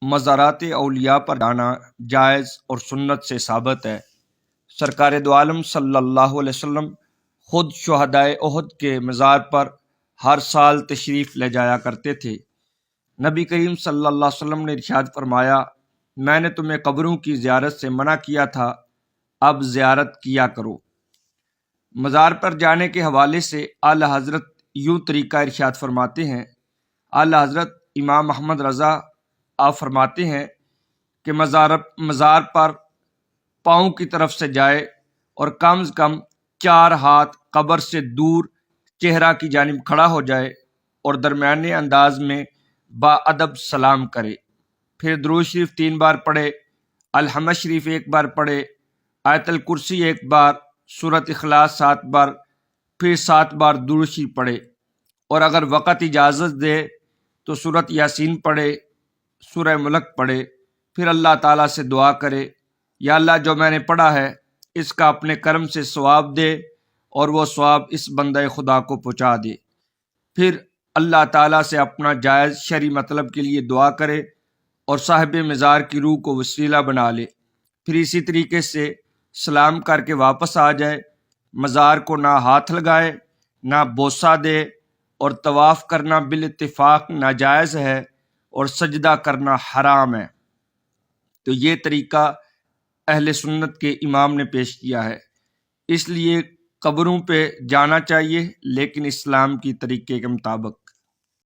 مزارات اولیاء پر جانا جائز اور سنت سے ثابت ہے۔ سرکار دو عالم صلی اللہ علیہ وسلم خود شہدائے احد کے مزار پر ہر سال تشریف لے جایا کرتے تھے۔ نبی کریم صلی اللہ علیہ وسلم نے ارشاد فرمایا، میں نے تمہیں قبروں کی زیارت سے منع کیا تھا، اب زیارت کیا کرو۔ مزار پر جانے کے حوالے سے اعلی حضرت یوں طریقہ ارشاد فرماتے ہیں۔ اعلی حضرت امام احمد رضا آپ فرماتے ہیں کہ مزار پر پاؤں کی طرف سے جائے اور کم از کم 4 ہاتھ قبر سے دور چہرہ کی جانب کھڑا ہو جائے اور درمیانے انداز میں با ادب سلام کرے، پھر درود شریف 3 بار پڑھے، الحمد شریف 1 بار پڑھے، آیت الکرسی 1 بار، سورۃ اخلاص 7 بار، پھر 7 بار درود شریف پڑھے، اور اگر وقت اجازت دے تو سورۃ یاسین پڑھے، سورہ ملک پڑھے، پھر اللہ تعالیٰ سے دعا کرے، یا اللہ جو میں نے پڑھا ہے اس کا اپنے کرم سے ثواب دے اور وہ ثواب اس بندہ خدا کو پہنچا دے۔ پھر اللہ تعالیٰ سے اپنا جائز شرعی مطلب کے لیے دعا کرے اور صاحب مزار کی روح کو وسیلہ بنا لے، پھر اسی طریقے سے سلام کر کے واپس آ جائے، مزار کو نہ ہاتھ لگائے نہ بوسہ دے، اور طواف کرنا بالاتفاق ناجائز ہے اور سجدہ کرنا حرام ہے۔ تو یہ طریقہ اہل سنت کے امام نے پیش کیا ہے، اس لیے قبروں پہ جانا چاہیے لیکن اسلام کی طریقے کے مطابق۔